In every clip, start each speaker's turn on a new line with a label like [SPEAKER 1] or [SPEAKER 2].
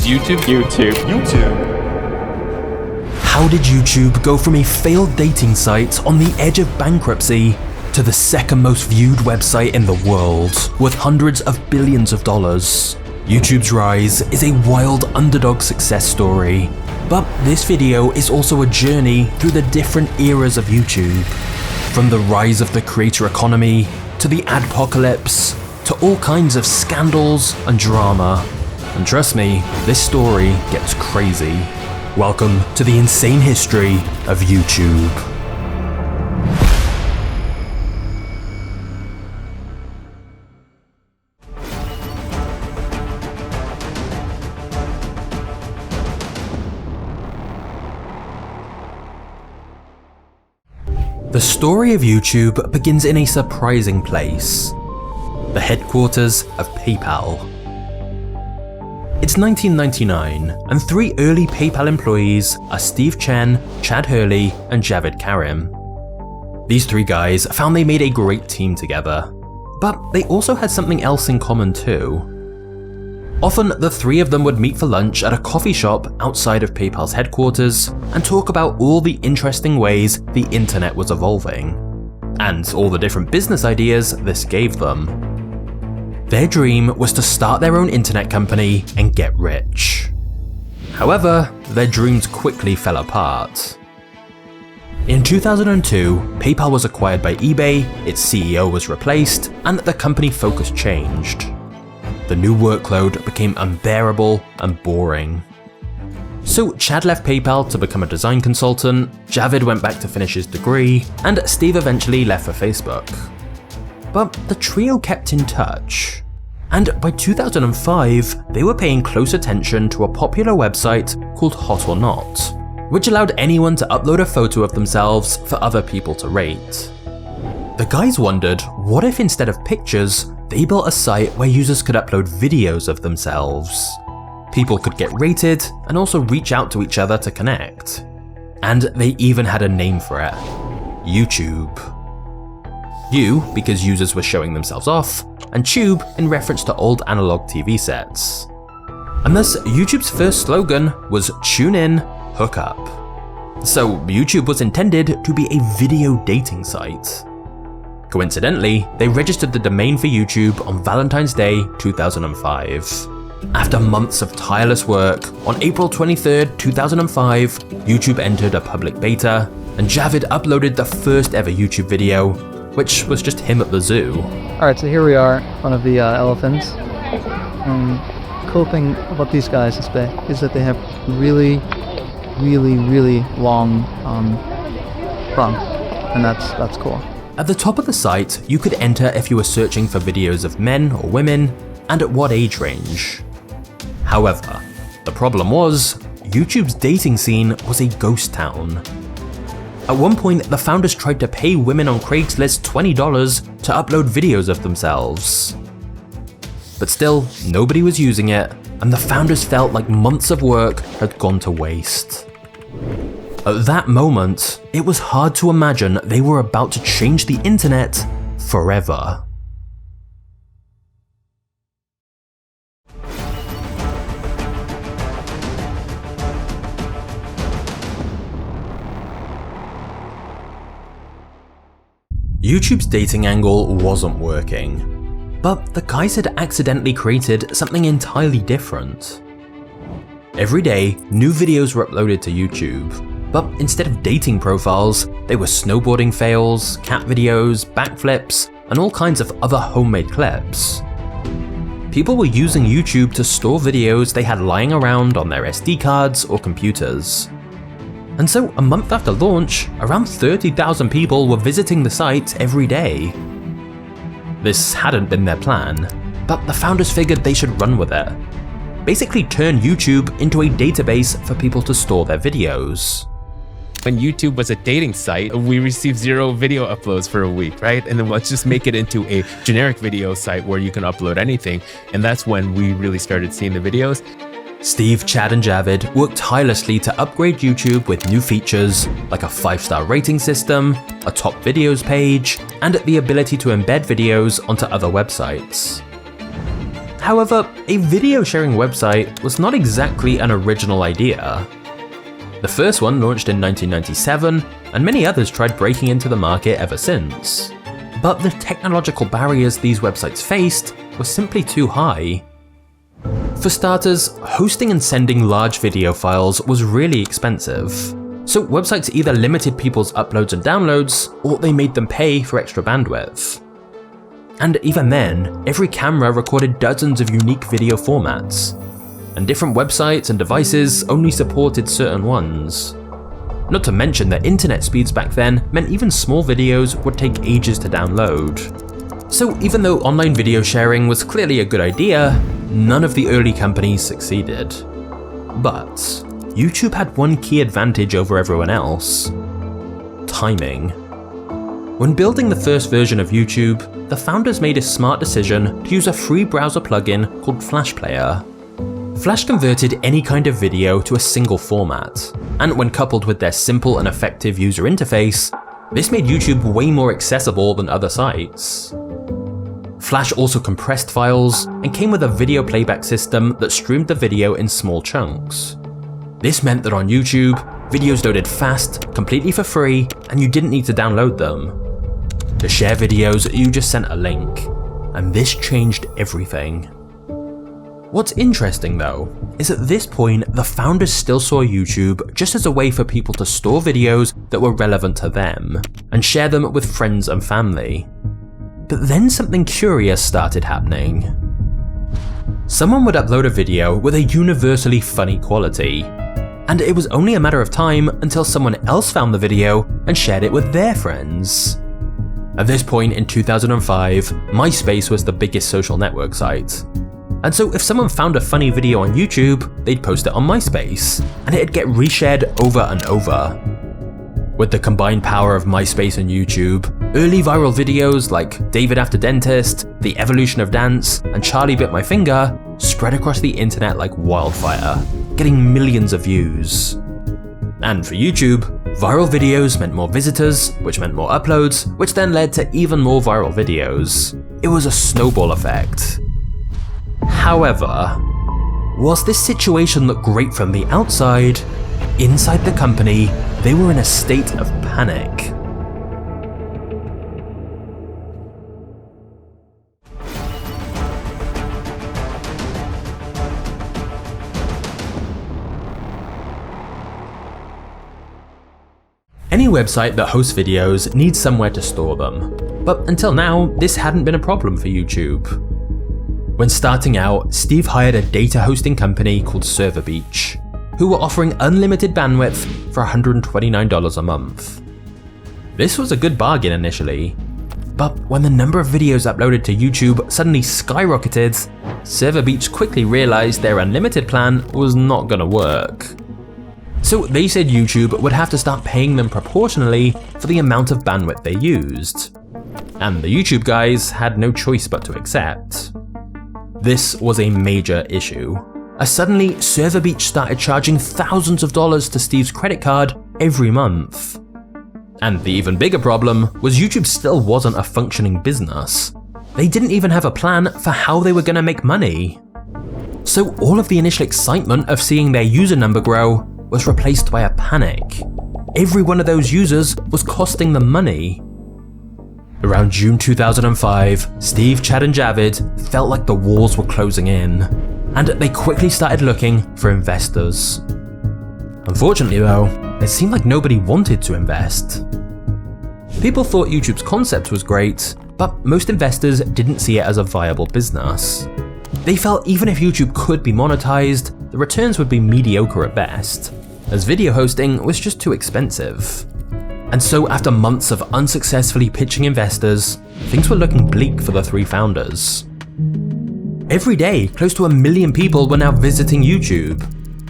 [SPEAKER 1] YouTube?
[SPEAKER 2] YouTube.
[SPEAKER 3] How did YouTube go from a failed dating site on the edge of bankruptcy to the second most viewed website in the world, with hundreds of billions of dollars? YouTube's rise is a wild underdog success story, but this video is also a journey through the different eras of YouTube. From the rise of the creator economy, to the adpocalypse, to all kinds of scandals and drama. And trust me, this story gets crazy. Welcome to the insane history of YouTube. The story of YouTube begins in a surprising place: the headquarters of PayPal. It's 1999, and three early PayPal employees are Steve Chen, Chad Hurley, and Javid Karim. These three guys found they made a great team together, but they also had something else in common too. Often, the three of them would meet for lunch at a coffee shop outside of PayPal's headquarters and talk about all the interesting ways the internet was evolving, and all the different business ideas this gave them. Their dream was to start their own internet company and get rich. However, their dreams quickly fell apart. In 2002, PayPal was acquired by eBay, its CEO was replaced, and the company focus changed. The new workload became unbearable and boring. So Chad left PayPal to become a design consultant, Javid went back to finish his degree, and Steve eventually left for Facebook. But the trio kept in touch. And by 2005, they were paying close attention to a popular website called Hot or Not, which allowed anyone to upload a photo of themselves for other people to rate. The guys wondered, what if instead of pictures, they built a site where users could upload videos of themselves? People could get rated and also reach out to each other to connect. And they even had a name for it: YouTube. U because users were showing themselves off, and Tube in reference to old analog TV sets. And thus, YouTube's first slogan was "Tune in, hook up." So YouTube was intended to be a video dating site. Coincidentally, they registered the domain for YouTube on Valentine's Day 2005. After months of tireless work, on April 23rd, 2005, YouTube entered a public beta, and Javid uploaded the first ever YouTube video, which was just him at the zoo.
[SPEAKER 4] Alright, so here we are, one of the elephants. Cool thing about these guys is that they have really long trunks, and that's cool.
[SPEAKER 3] At the top of the site, you could enter if you were searching for videos of men or women, and at what age range. However, the problem was, YouTube's dating scene was a ghost town. At one point, the founders tried to pay women on Craigslist $20 to upload videos of themselves. But still, nobody was using it, and the founders felt like months of work had gone to waste. At that moment, it was hard to imagine they were about to change the internet forever. YouTube's dating angle wasn't working, but the guys had accidentally created something entirely different. Every day, new videos were uploaded to YouTube, but instead of dating profiles, they were snowboarding fails, cat videos, backflips, and all kinds of other homemade clips. People were using YouTube to store videos they had lying around on their SD cards or computers. And so, a month after launch, around 30,000 people were visiting the site every day. This hadn't been their plan, but the founders figured they should run with it. Basically turn YouTube into a database for people to store their videos.
[SPEAKER 1] When YouTube was a dating site, we received 0 video uploads for a week, right? And then let's just make it into a generic video site where you can upload anything. And that's when we really started seeing the videos.
[SPEAKER 3] Steve, Chad, and Javid worked tirelessly to upgrade YouTube with new features like a 5-star rating system, a top videos page, and the ability to embed videos onto other websites. However, a video sharing website was not exactly an original idea. The first one launched in 1997, and many others tried breaking into the market ever since. But the technological barriers these websites faced were simply too high. For starters, hosting and sending large video files was really expensive, so websites either limited people's uploads and downloads, or they made them pay for extra bandwidth. And even then, every camera recorded dozens of unique video formats, and different websites and devices only supported certain ones. Not to mention that internet speeds back then meant even small videos would take ages to download. So even though online video sharing was clearly a good idea, none of the early companies succeeded. But YouTube had one key advantage over everyone else: timing. When building the first version of YouTube, the founders made a smart decision to use a free browser plugin called Flash Player. Flash converted any kind of video to a single format, and when coupled with their simple and effective user interface, this made YouTube way more accessible than other sites. Flash also compressed files and came with a video playback system that streamed the video in small chunks. This meant that on YouTube, videos loaded fast, completely for free, and you didn't need to download them. To share videos, you just sent a link, and this changed everything. What's interesting though, is at this point the founders still saw YouTube just as a way for people to store videos that were relevant to them, and share them with friends and family. But then something curious started happening. Someone would upload a video with a universally funny quality, and it was only a matter of time until someone else found the video and shared it with their friends. At this point in 2005, MySpace was the biggest social network site. And so if someone found a funny video on YouTube, they'd post it on MySpace, and it'd get reshared over and over. With the combined power of MySpace and YouTube, early viral videos like David After Dentist, The Evolution of Dance, and Charlie Bit My Finger spread across the internet like wildfire, getting millions of views. And for YouTube, viral videos meant more visitors, which meant more uploads, which then led to even more viral videos. It was a snowball effect. However, whilst this situation looked great from the outside, inside the company, they were in a state of panic. Any website that hosts videos needs somewhere to store them, but until now, this hadn't been a problem for YouTube. When starting out, Steve hired a data hosting company called ServerBeach, who were offering unlimited bandwidth for $129 a month. This was a good bargain initially, but when the number of videos uploaded to YouTube suddenly skyrocketed, ServerBeach quickly realized their unlimited plan was not gonna work. So they said YouTube would have to start paying them proportionally for the amount of bandwidth they used. And the YouTube guys had no choice but to accept. This was a major issue, as suddenly ServerBeach started charging thousands of dollars to Steve's credit card every month. And the even bigger problem was YouTube still wasn't a functioning business. They didn't even have a plan for how they were going to make money. So all of the initial excitement of seeing their user number grow was replaced by a panic. Every one of those users was costing them money. Around June 2005, Steve, Chad and Javid felt like the walls were closing in, and they quickly started looking for investors. Unfortunately though, it seemed like nobody wanted to invest. People thought YouTube's concept was great, but most investors didn't see it as a viable business. They felt even if YouTube could be monetized, the returns would be mediocre at best, as video hosting was just too expensive. And so after months of unsuccessfully pitching investors, things were looking bleak for the three founders. Every day, close to 1 million people were now visiting YouTube,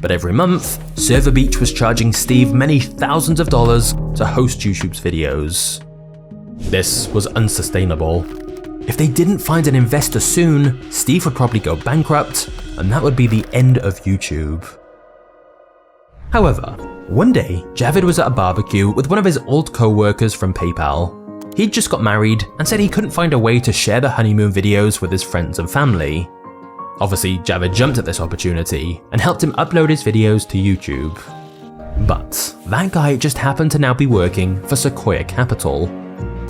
[SPEAKER 3] but every month, ServerBeach was charging Steve many thousands of dollars to host YouTube's videos. This was unsustainable. If they didn't find an investor soon, Steve would probably go bankrupt, and that would be the end of YouTube. However, one day, Javid was at a barbecue with one of his old co-workers from PayPal. He'd just got married and said he couldn't find a way to share the honeymoon videos with his friends and family. Obviously, Javid jumped at this opportunity and helped him upload his videos to YouTube. But that guy just happened to now be working for Sequoia Capital,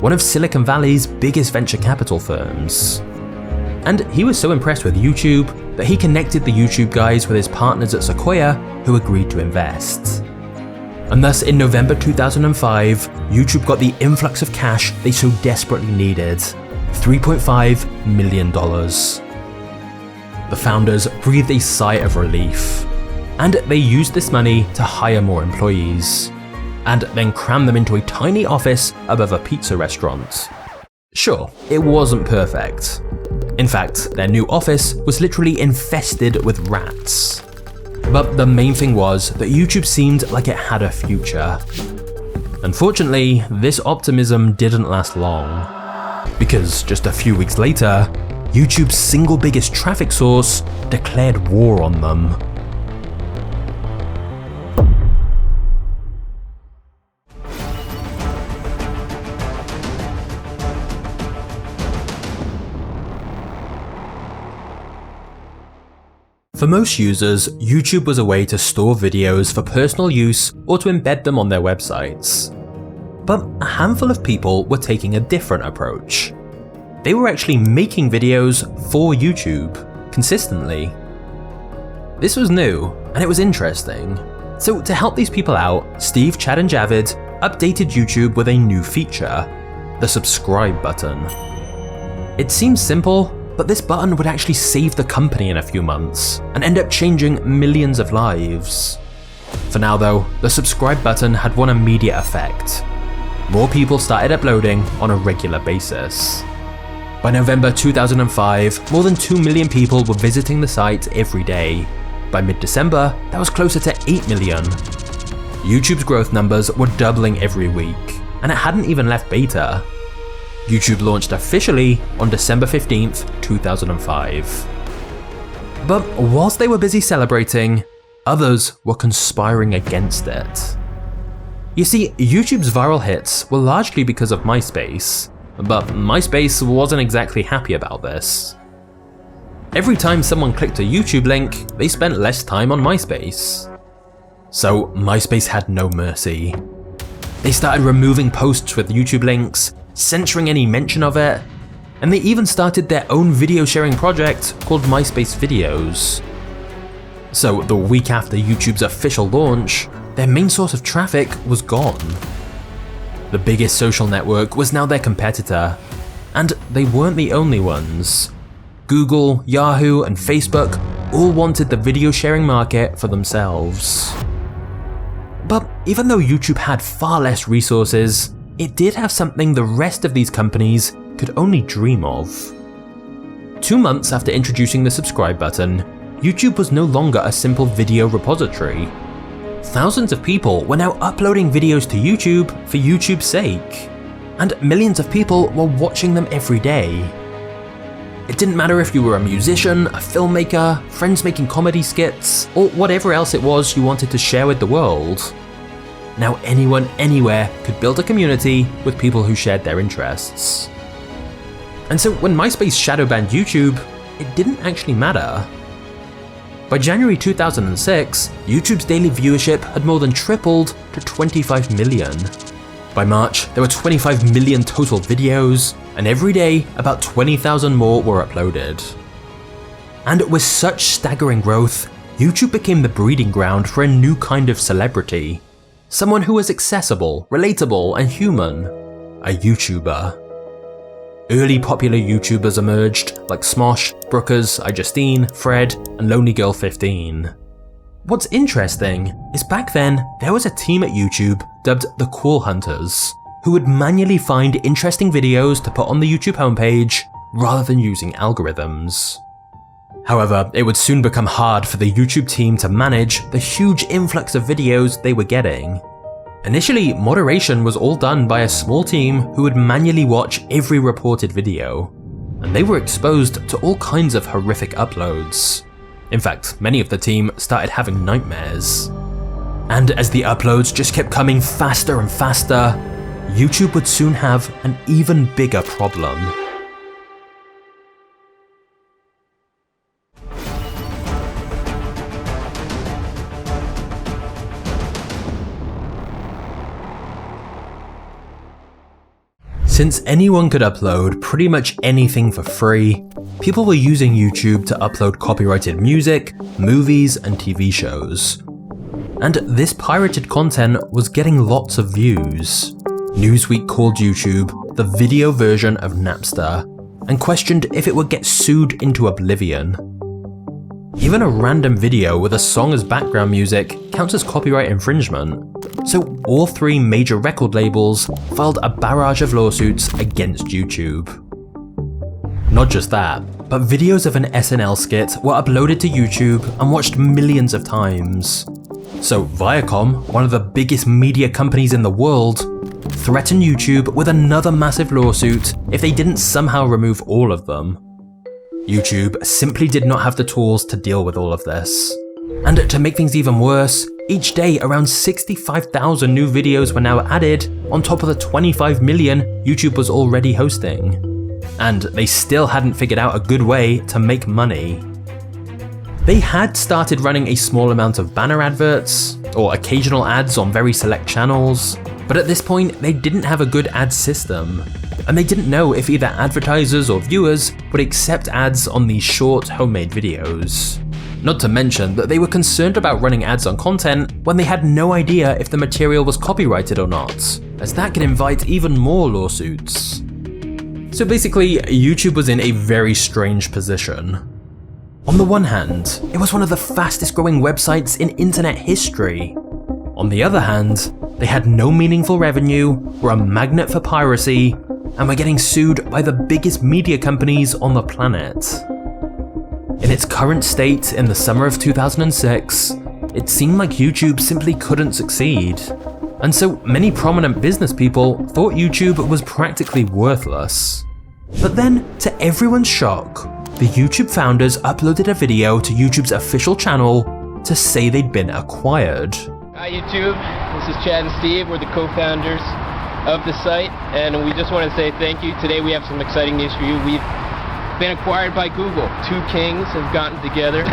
[SPEAKER 3] one of Silicon Valley's biggest venture capital firms. And he was so impressed with YouTube that he connected the YouTube guys with his partners at Sequoia, who agreed to invest. And thus in November 2005, YouTube got the influx of cash they so desperately needed, $3.5 million. The founders breathed a sigh of relief, and they used this money to hire more employees, and then cram them into a tiny office above a pizza restaurant. Sure, it wasn't perfect. In fact, their new office was literally infested with rats. But the main thing was that YouTube seemed like it had a future. Unfortunately, this optimism didn't last long, because just a few weeks later, YouTube's single biggest traffic source declared war on them. For most users, YouTube was a way to store videos for personal use or to embed them on their websites. But a handful of people were taking a different approach. They were actually making videos for YouTube, consistently. This was new, and it was interesting. So to help these people out, Steve, Chad and Javid updated YouTube with a new feature, the subscribe button. It seems simple, but this button would actually save the company in a few months and end up changing millions of lives. For now though, the subscribe button had one immediate effect. More people started uploading on a regular basis. By November 2005, more than 2 million people were visiting the site every day. By mid-December, that was closer to 8 million. YouTube's growth numbers were doubling every week, and it hadn't even left beta. YouTube launched officially on December 15th, 2005. But whilst they were busy celebrating, others were conspiring against it. You see, YouTube's viral hits were largely because of MySpace, but MySpace wasn't exactly happy about this. Every time someone clicked a YouTube link, they spent less time on MySpace. So MySpace had no mercy. They started removing posts with YouTube links, censoring any mention of it, and they even started their own video sharing project called MySpace Videos. So the week after YouTube's official launch, their main source of traffic was gone. The biggest social network was now their competitor, and they weren't the only ones. Google, Yahoo, and Facebook all wanted the video sharing market for themselves. But even though YouTube had far less resources, it did have something the rest of these companies could only dream of. 2 months after introducing the subscribe button, YouTube was no longer a simple video repository. Thousands of people were now uploading videos to YouTube for YouTube's sake, and millions of people were watching them every day. It didn't matter if you were a musician, a filmmaker, friends making comedy skits, or whatever else it was you wanted to share with the world. Now anyone, anywhere could build a community with people who shared their interests. And so when MySpace shadow banned YouTube, it didn't actually matter. By January 2006, YouTube's daily viewership had more than tripled to 25 million. By March, there were 25 million total videos, and every day, about 20,000 more were uploaded. And with such staggering growth, YouTube became the breeding ground for a new kind of celebrity. Someone who was accessible, relatable, and human. A YouTuber. Early popular YouTubers emerged, like Smosh, Brookers, iJustine, Fred, and Lonely Girl 15. What's interesting is back then, there was a team at YouTube dubbed the Cool Hunters, who would manually find interesting videos to put on the YouTube homepage rather than using algorithms. However, it would soon become hard for the YouTube team to manage the huge influx of videos they were getting. Initially, moderation was all done by a small team who would manually watch every reported video, and they were exposed to all kinds of horrific uploads. In fact, many of the team started having nightmares. And as the uploads just kept coming faster and faster, YouTube would soon have an even bigger problem. Since anyone could upload pretty much anything for free, people were using YouTube to upload copyrighted music, movies, and TV shows. And this pirated content was getting lots of views. Newsweek called YouTube the video version of Napster and questioned if it would get sued into oblivion. Even a random video with a song as background music counts as copyright infringement, so all three major record labels filed a barrage of lawsuits against YouTube. Not just that, but videos of an SNL skit were uploaded to YouTube and watched millions of times. So Viacom, one of the biggest media companies in the world, threatened YouTube with another massive lawsuit if they didn't somehow remove all of them. YouTube simply did not have the tools to deal with all of this. And to make things even worse, each day around 65,000 new videos were now added on top of the 25 million YouTube was already hosting. And they still hadn't figured out a good way to make money. They had started running a small amount of banner adverts, or occasional ads on very select channels, but at this point they didn't have a good ad system, and they didn't know if either advertisers or viewers would accept ads on these short, homemade videos. Not to mention that they were concerned about running ads on content when they had no idea if the material was copyrighted or not, as that could invite even more lawsuits. So basically, YouTube was in a very strange position. On the one hand, it was one of the fastest growing websites in internet history. On the other hand, they had no meaningful revenue, were a magnet for piracy, and were getting sued by the biggest media companies on the planet. In its current state in the summer of 2006, it seemed like YouTube simply couldn't succeed. And so many prominent business people thought YouTube was practically worthless. But then, to everyone's shock, the YouTube founders uploaded a video to YouTube's official channel to say they'd been acquired.
[SPEAKER 2] Hi YouTube, this is Chad and Steve. We're the co-founders of the site, and we just want to say thank you. Today we have some exciting news for you. We've been acquired by Google. Two kings have gotten together.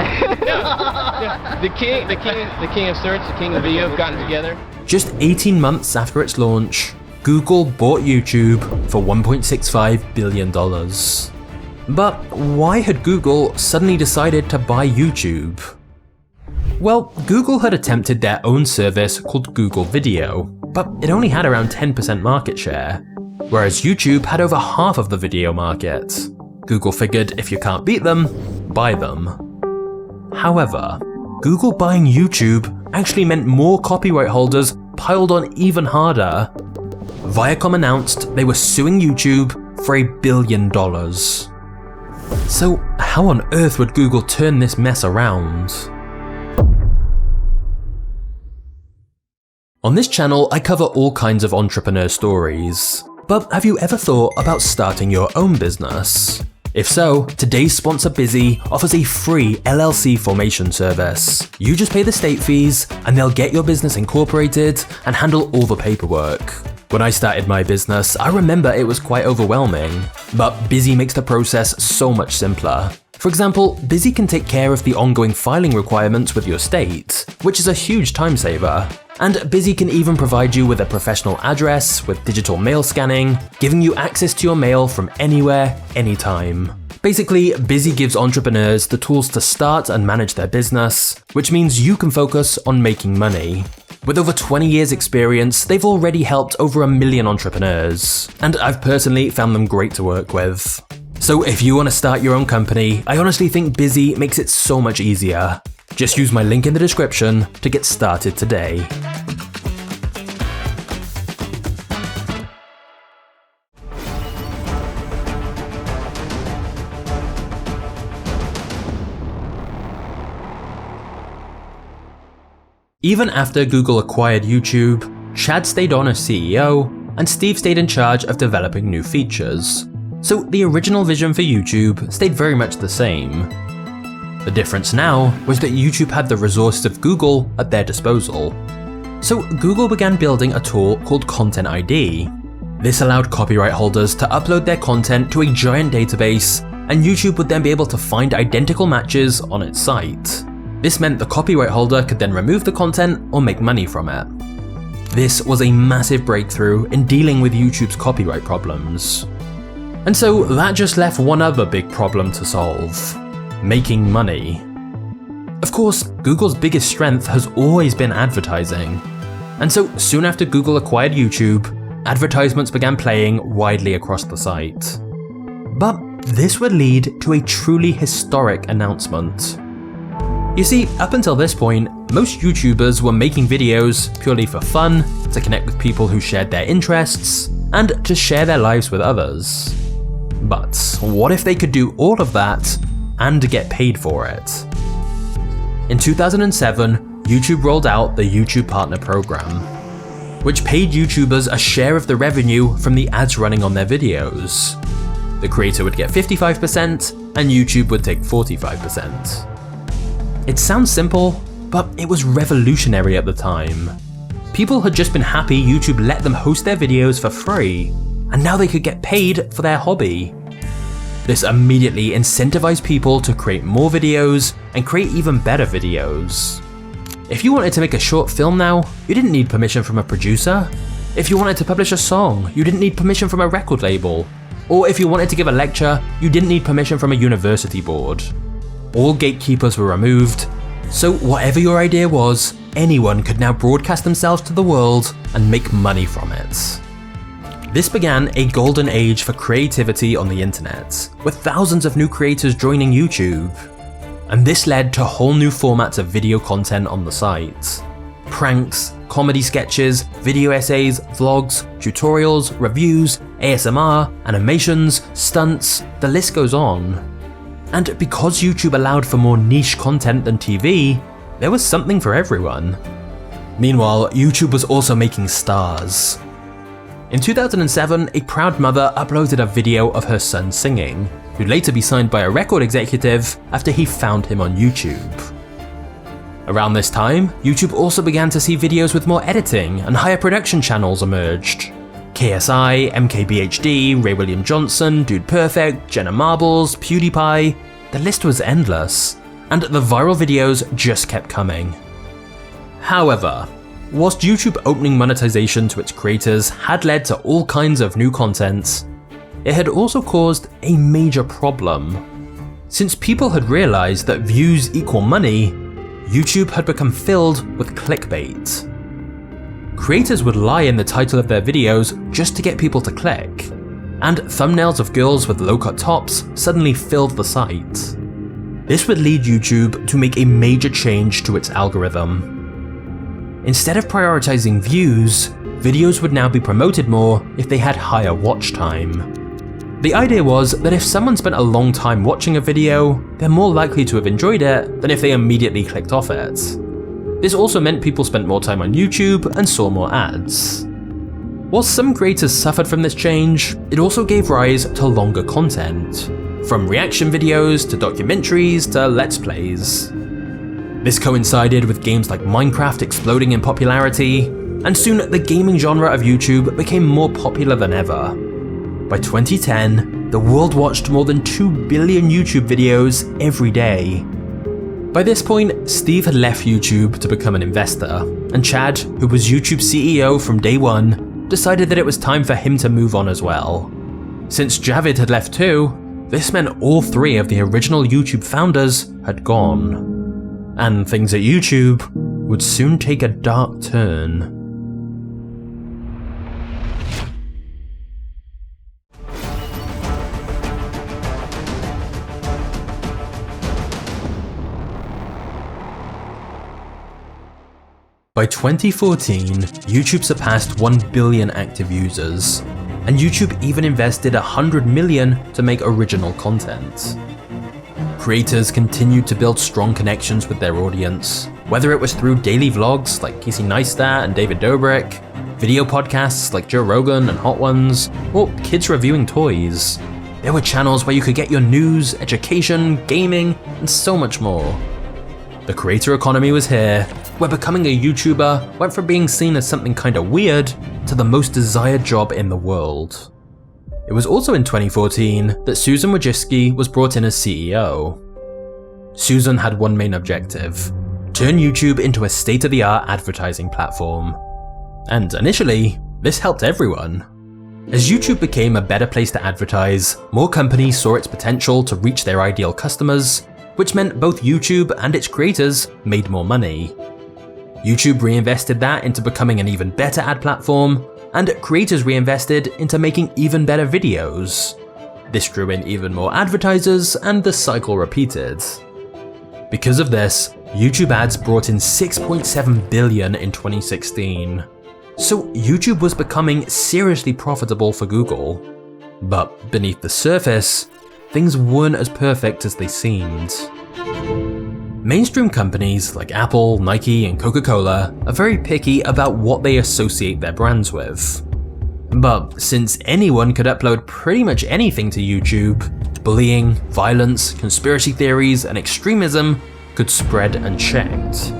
[SPEAKER 2] The king of search, the king of video have gotten together.
[SPEAKER 3] Just 18 months after its launch, Google bought YouTube for $1.65 billion. But why had Google suddenly decided to buy YouTube? Well, Google had attempted their own service called Google Video, but it only had around 10% market share, whereas YouTube had over half of the video market. Google figured if you can't beat them, buy them. However, Google buying YouTube actually meant more copyright holders piled on even harder. Viacom announced they were suing YouTube for $1 billion. So how on earth would Google turn this mess around? On this channel, I cover all kinds of entrepreneur stories. But have you ever thought about starting your own business? If so, today's sponsor Busy offers a free LLC formation service. You just pay the state fees and they'll get your business incorporated and handle all the paperwork. When I started my business, I remember it was quite overwhelming, but Busy makes the process so much simpler. For example, Busy can take care of the ongoing filing requirements with your state, which is a huge time saver. And Busy can even provide you with a professional address with digital mail scanning, giving you access to your mail from anywhere, anytime. Basically, Busy gives entrepreneurs the tools to start and manage their business, which means you can focus on making money. With over 20 years experience, they've already helped over 1 million entrepreneurs, and I've personally found them great to work with. So if you want to start your own company, I honestly think Busy makes it so much easier. Just use my link in the description to get started today. Even after Google acquired YouTube, Chad stayed on as CEO, and Steve stayed in charge of developing new features. So the original vision for YouTube stayed very much the same. The difference now was that YouTube had the resources of Google at their disposal. So Google began building a tool called Content ID. This allowed copyright holders to upload their content to a giant database, and YouTube would then be able to find identical matches on its site. This meant the copyright holder could then remove the content or make money from it. This was a massive breakthrough in dealing with YouTube's copyright problems. And so that just left one other big problem to solve: making money. Of course, Google's biggest strength has always been advertising. And so soon after Google acquired YouTube, advertisements began playing widely across the site. But this would lead to a truly historic announcement. You see, up until this point, most YouTubers were making videos purely for fun, to connect with people who shared their interests, and to share their lives with others. But what if they could do all of that and get paid for it? In 2007, YouTube rolled out the YouTube Partner Program, which paid YouTubers a share of the revenue from the ads running on their videos. The creator would get 55% and YouTube would take 45%. It sounds simple, but it was revolutionary at the time. People had just been happy YouTube let them host their videos for free, and now they could get paid for their hobby. This immediately incentivized people to create more videos and create even better videos. If you wanted to make a short film now, you didn't need permission from a producer. If you wanted to publish a song, you didn't need permission from a record label. Or if you wanted to give a lecture, you didn't need permission from a university board. All gatekeepers were removed, so whatever your idea was, anyone could now broadcast themselves to the world and make money from it. This began a golden age for creativity on the internet, with thousands of new creators joining YouTube. And this led to whole new formats of video content on the site. Pranks, comedy sketches, video essays, vlogs, tutorials, reviews, ASMR, animations, stunts, the list goes on. And because YouTube allowed for more niche content than TV, there was something for everyone. Meanwhile, YouTube was also making stars. In 2007, a proud mother uploaded a video of her son singing, who'd later be signed by a record executive after he found him on YouTube. Around this time, YouTube also began to see videos with more editing and higher production channels emerged. KSI, MKBHD, Ray William Johnson, Dude Perfect, Jenna Marbles, PewDiePie, the list was endless, and the viral videos just kept coming. However, whilst YouTube opening monetization to its creators had led to all kinds of new content, it had also caused a major problem. Since people had realized that views equal money, YouTube had become filled with clickbait. Creators would lie in the title of their videos just to get people to click, and thumbnails of girls with low-cut tops suddenly filled the site. This would lead YouTube to make a major change to its algorithm. Instead of prioritizing views, videos would now be promoted more if they had higher watch time. The idea was that if someone spent a long time watching a video, they're more likely to have enjoyed it than if they immediately clicked off it. This also meant people spent more time on YouTube and saw more ads. While some creators suffered from this change, it also gave rise to longer content, from reaction videos to documentaries to Let's Plays. This coincided with games like Minecraft exploding in popularity, and soon the gaming genre of YouTube became more popular than ever. By 2010, the world watched more than 2 billion YouTube videos every day. By this point, Steve had left YouTube to become an investor, and Chad, who was YouTube's CEO from day one, decided that it was time for him to move on as well. Since Javid had left too, this meant all 3 of the original YouTube founders had gone. And things at YouTube would soon take a dark turn. By 2014, YouTube surpassed 1 billion active users, and YouTube even invested $100 million to make original content. Creators continued to build strong connections with their audience, whether it was through daily vlogs like Casey Neistat and David Dobrik, video podcasts like Joe Rogan and Hot Ones, or kids reviewing toys. There were channels where you could get your news, education, gaming, and so much more. The creator economy was here, where becoming a YouTuber went from being seen as something kinda weird to the most desired job in the world. It was also in 2014 that Susan Wojcicki was brought in as CEO. Susan had one main objective: turn YouTube into a state-of-the-art advertising platform. And initially, this helped everyone. As YouTube became a better place to advertise, more companies saw its potential to reach their ideal customers, which meant both YouTube and its creators made more money. YouTube reinvested that into becoming an even better ad platform, and creators reinvested into making even better videos. This drew in even more advertisers, and the cycle repeated. Because of this, YouTube ads brought in $6.7 billion in 2016. So YouTube was becoming seriously profitable for Google. But beneath the surface, things weren't as perfect as they seemed. Mainstream companies like Apple, Nike, and Coca-Cola are very picky about what they associate their brands with. But since anyone could upload pretty much anything to YouTube, bullying, violence, conspiracy theories, and extremism could spread unchecked.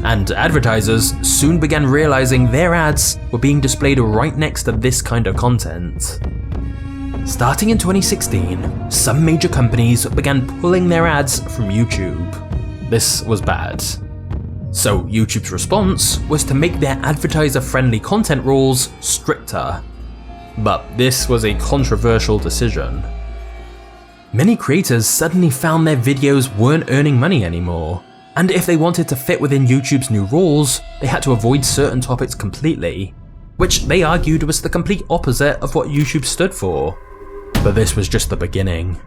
[SPEAKER 3] And advertisers soon began realizing their ads were being displayed right next to this kind of content. Starting in 2016, some major companies began pulling their ads from YouTube. This was bad. So YouTube's response was to make their advertiser-friendly content rules stricter. But this was a controversial decision. Many creators suddenly found their videos weren't earning money anymore, and if they wanted to fit within YouTube's new rules, they had to avoid certain topics completely, which they argued was the complete opposite of what YouTube stood for. But this was just the beginning.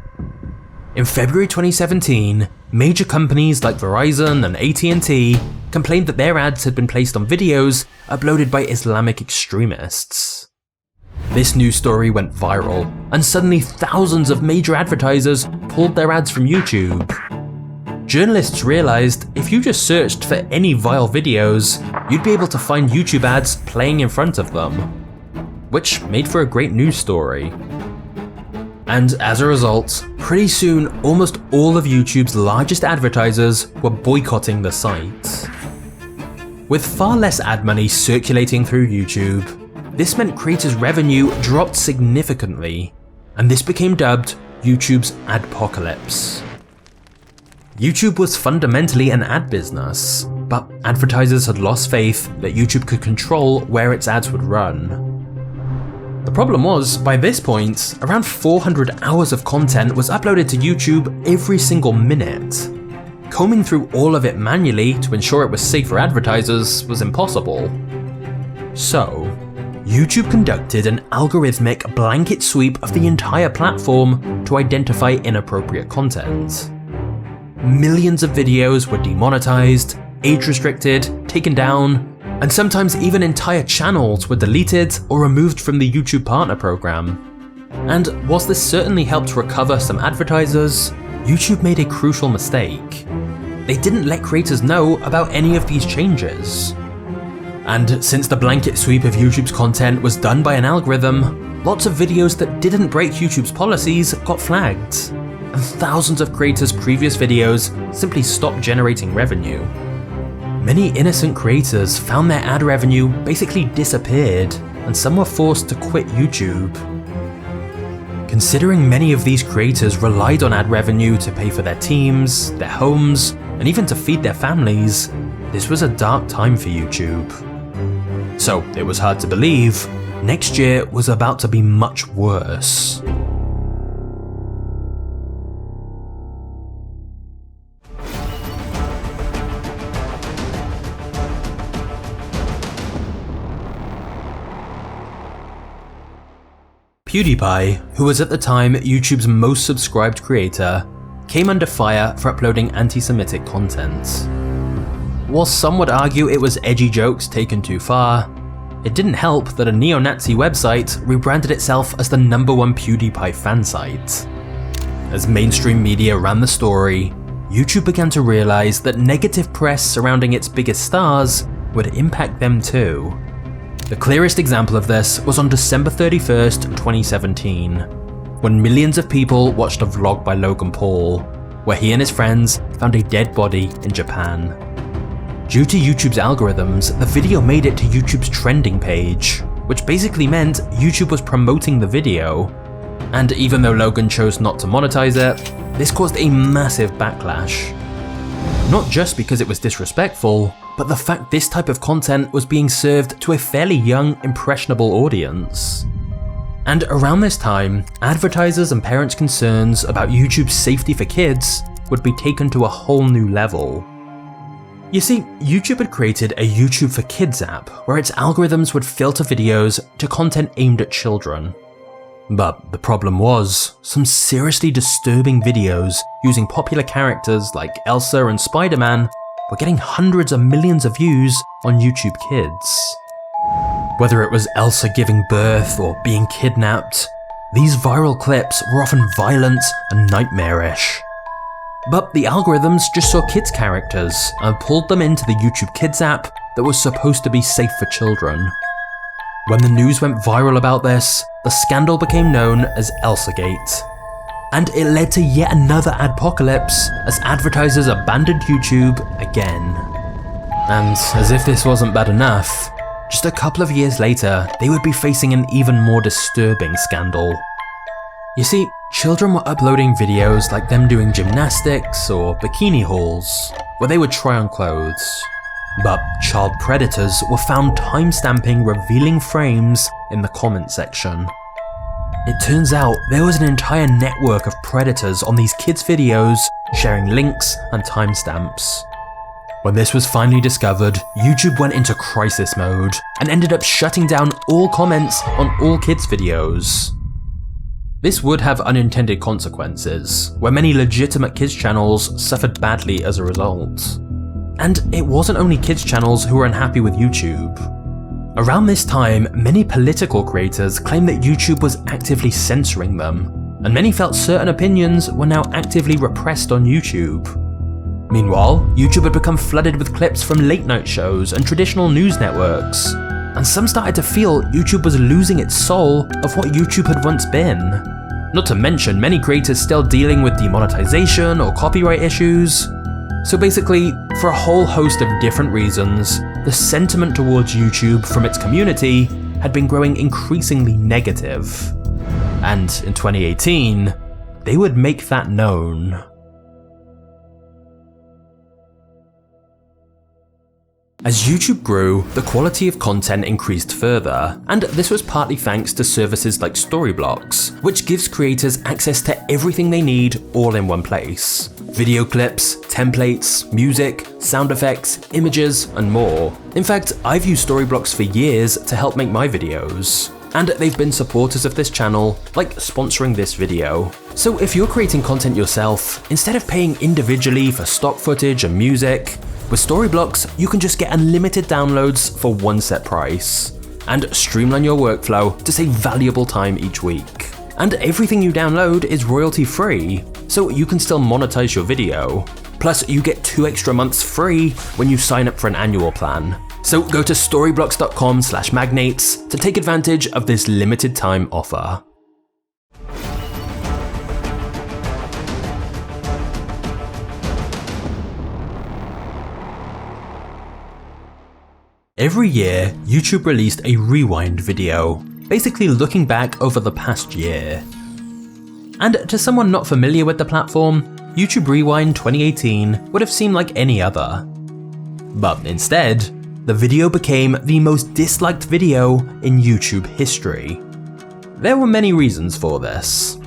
[SPEAKER 3] In February 2017, major companies like Verizon and AT&T complained that their ads had been placed on videos uploaded by Islamic extremists. This news story went viral, and suddenly thousands of major advertisers pulled their ads from YouTube. Journalists realized if you just searched for any vile videos, you'd be able to find YouTube ads playing in front of them, which made for a great news story. And as a result, pretty soon almost all of YouTube's largest advertisers were boycotting the site. With far less ad money circulating through YouTube, this meant creators' revenue dropped significantly, and this became dubbed YouTube's Adpocalypse. YouTube was fundamentally an ad business, but advertisers had lost faith that YouTube could control where its ads would run. The problem was, by this point, around 400 hours of content was uploaded to YouTube every single minute. Combing through all of it manually to ensure it was safe for advertisers was impossible. So, YouTube conducted an algorithmic blanket sweep of the entire platform to identify inappropriate content. Millions of videos were demonetized, age-restricted, taken down, and sometimes even entire channels were deleted or removed from the YouTube Partner Program. And whilst this certainly helped recover some advertisers, YouTube made a crucial mistake. They didn't let creators know about any of these changes. And since the blanket sweep of YouTube's content was done by an algorithm, lots of videos that didn't break YouTube's policies got flagged, and thousands of creators' previous videos simply stopped generating revenue. Many innocent creators found their ad revenue basically disappeared, and some were forced to quit YouTube. Considering many of these creators relied on ad revenue to pay for their teams, their homes, and even to feed their families, this was a dark time for YouTube. So it was hard to believe next year was about to be much worse. PewDiePie, who was at the time YouTube's most subscribed creator, came under fire for uploading anti-Semitic content. While some would argue it was edgy jokes taken too far, it didn't help that a neo-Nazi website rebranded itself as the #1 PewDiePie fan site. As mainstream media ran the story, YouTube began to realize that negative press surrounding its biggest stars would impact them too. The clearest example of this was on December 31st, 2017, when millions of people watched a vlog by Logan Paul, where he and his friends found a dead body in Japan. Due to YouTube's algorithms, the video made it to YouTube's trending page, which basically meant YouTube was promoting the video. And even though Logan chose not to monetize it, this caused a massive backlash. Not just because it was disrespectful, but the fact this type of content was being served to a fairly young, impressionable audience. And around this time, advertisers' and parents' concerns about YouTube's safety for kids would be taken to a whole new level. You see, YouTube had created a YouTube for Kids app where its algorithms would filter videos to content aimed at children. But the problem was, some seriously disturbing videos using popular characters like Elsa and Spider-Man were getting hundreds of millions of views on YouTube Kids. Whether it was Elsa giving birth or being kidnapped, these viral clips were often violent and nightmarish. But the algorithms just saw kids' characters and pulled them into the YouTube Kids app that was supposed to be safe for children. When the news went viral about this, the scandal became known as Elsagate. And it led to yet another adpocalypse as advertisers abandoned YouTube again. And as if this wasn't bad enough, just a couple of years later, they would be facing an even more disturbing scandal. You see, children were uploading videos like them doing gymnastics or bikini hauls, where they would try on clothes. But child predators were found timestamping revealing frames in the comment section. It turns out there was an entire network of predators on these kids' videos sharing links and timestamps. When this was finally discovered, YouTube went into crisis mode and ended up shutting down all comments on all kids' videos. This would have unintended consequences, where many legitimate kids' channels suffered badly as a result. And it wasn't only kids' channels who were unhappy with YouTube. Around this time, many political creators claimed that YouTube was actively censoring them, and many felt certain opinions were now actively repressed on YouTube. Meanwhile, YouTube had become flooded with clips from late-night shows and traditional news networks, and some started to feel YouTube was losing its soul of what YouTube had once been. Not to mention many creators still dealing with demonetization or copyright issues. So basically, for a whole host of different reasons, the sentiment towards YouTube from its community had been growing increasingly negative. And in 2018, they would make that known. As YouTube grew, the quality of content increased further, and this was partly thanks to services like Storyblocks, which gives creators access to everything they need all in one place. Video clips, templates, music, sound effects, images, and more. In fact, I've used Storyblocks for years to help make my videos. And they've been supporters of this channel, like sponsoring this video. So if you're creating content yourself, instead of paying individually for stock footage and music, with Storyblocks, you can just get unlimited downloads for one set price, and streamline your workflow to save valuable time each week. And everything you download is royalty free, so you can still monetize your video. Plus, you get 2 extra months free when you sign up for an annual plan. So go to storyblocks.com/magnates to take advantage of this limited time offer. Every year, YouTube released a rewind video, basically looking back over the past year. And to someone not familiar with the platform, YouTube Rewind 2018 would have seemed like any other. But instead, the video became the most disliked video in YouTube history. There were many reasons for this.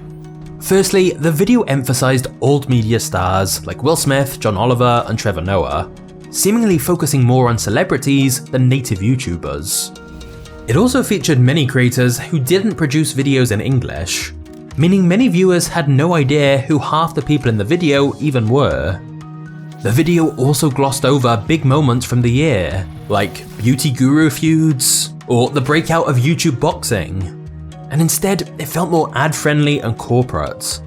[SPEAKER 3] Firstly, the video emphasized old media stars like Will Smith, John Oliver, and Trevor Noah, seemingly focusing more on celebrities than native YouTubers. It also featured many creators who didn't produce videos in English, meaning many viewers had no idea who half the people in the video even were. The video also glossed over big moments from the year, like beauty guru feuds, or the breakout of YouTube boxing, and instead it felt more ad-friendly and corporate.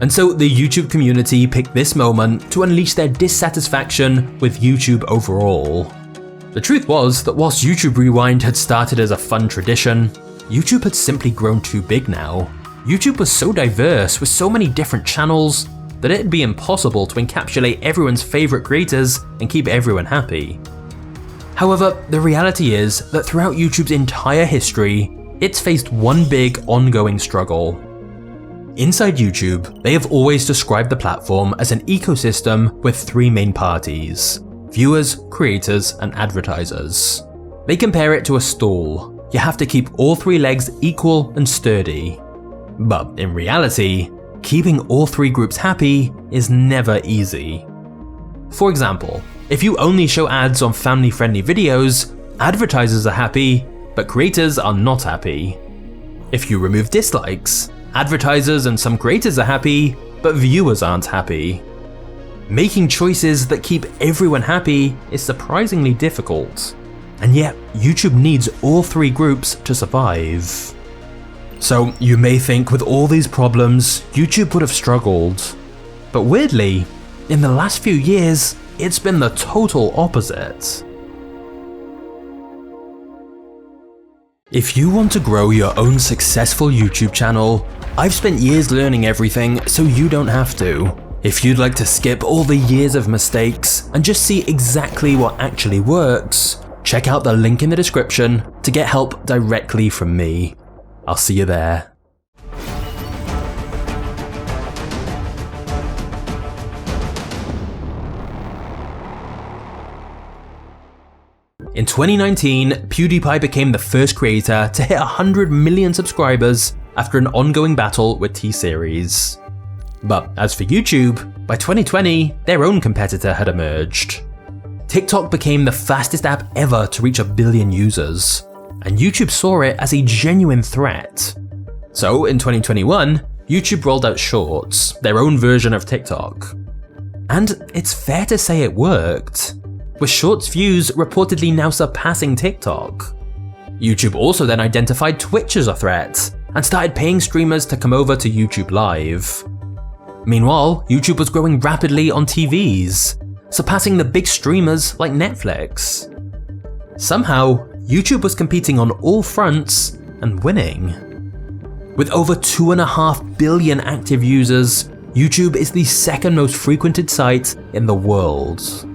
[SPEAKER 3] And so the YouTube community picked this moment to unleash their dissatisfaction with YouTube overall. The truth was that whilst YouTube Rewind had started as a fun tradition, YouTube had simply grown too big now. YouTube was so diverse with so many different channels that it'd be impossible to encapsulate everyone's favourite creators and keep everyone happy. However, the reality is that throughout YouTube's entire history, it's faced one big ongoing struggle. Inside YouTube, they have always described the platform as an ecosystem with 3 main parties: viewers, creators, and advertisers. They compare it to a stool. You have to keep all three legs equal and sturdy. But in reality, keeping all three groups happy is never easy. For example, if you only show ads on family-friendly videos, advertisers are happy, but creators are not happy. If you remove dislikes, advertisers and some creators are happy, but viewers aren't happy. Making choices that keep everyone happy is surprisingly difficult, and yet YouTube needs all three groups to survive. So you may think with all these problems, YouTube would have struggled. But weirdly, in the last few years, it's been the total opposite. If you want to grow your own successful YouTube channel, I've spent years learning everything so you don't have to. If you'd like to skip all the years of mistakes and just see exactly what actually works, check out the link in the description to get help directly from me. I'll see you there. In 2019, PewDiePie became the first creator to hit 100 million subscribers after an ongoing battle with T-Series. But as for YouTube, by 2020, their own competitor had emerged. TikTok became the fastest app ever to reach 1 billion users, and YouTube saw it as a genuine threat. So in 2021, YouTube rolled out Shorts, their own version of TikTok. And it's fair to say it worked, with Shorts views reportedly now surpassing TikTok. YouTube also then identified Twitch as a threat, and started paying streamers to come over to YouTube Live. Meanwhile, YouTube was growing rapidly on TVs, surpassing the big streamers like Netflix. Somehow, YouTube was competing on all fronts and winning. With over 2.5 billion active users, YouTube is the second most frequented site in the world.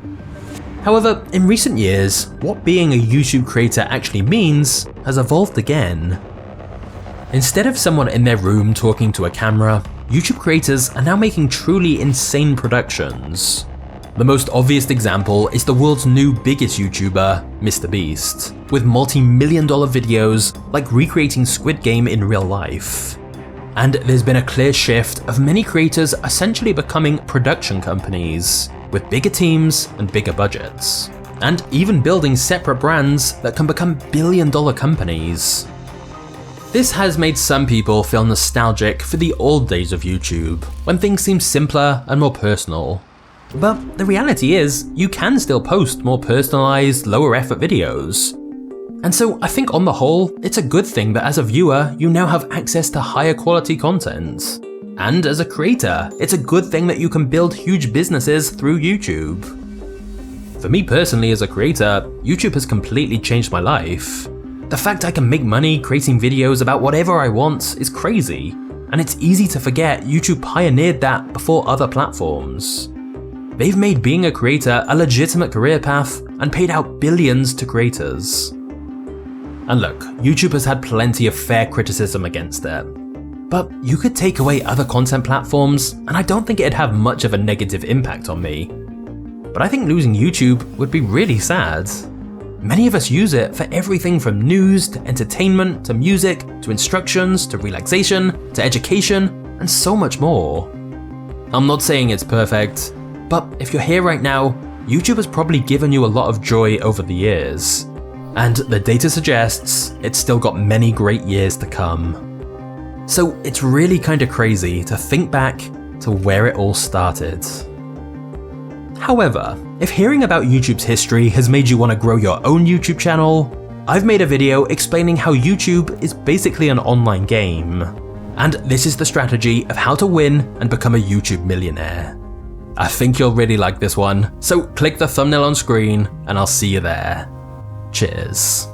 [SPEAKER 3] However, in recent years, what being a YouTube creator actually means has evolved again. Instead of someone in their room talking to a camera, YouTube creators are now making truly insane productions. The most obvious example is the world's new biggest YouTuber, MrBeast, with multi-million-dollar videos like recreating Squid Game in real life. And there's been a clear shift of many creators essentially becoming production companies, with bigger teams and bigger budgets, and even building separate brands that can become billion-dollar companies. This has made some people feel nostalgic for the old days of YouTube, when things seemed simpler and more personal. But the reality is, you can still post more personalized, lower effort videos. And so I think on the whole, it's a good thing that as a viewer, you now have access to higher quality content. And as a creator, it's a good thing that you can build huge businesses through YouTube. For me personally as a creator, YouTube has completely changed my life. The fact I can make money creating videos about whatever I want is crazy, and it's easy to forget YouTube pioneered that before other platforms. They've made being a creator a legitimate career path and paid out billions to creators. And look, YouTube has had plenty of fair criticism against it. But you could take away other content platforms, and I don't think it'd have much of a negative impact on me. But I think losing YouTube would be really sad. Many of us use it for everything from news to entertainment to music to instructions to relaxation to education and so much more. I'm not saying it's perfect, but if you're here right now, YouTube has probably given you a lot of joy over the years. And the data suggests it's still got many great years to come. So it's really kind of crazy to think back to where it all started. However, if hearing about YouTube's history has made you want to grow your own YouTube channel, I've made a video explaining how YouTube is basically an online game. And this is the strategy of how to win and become a YouTube millionaire. I think you'll really like this one, so click the thumbnail on screen and I'll see you there. Cheers.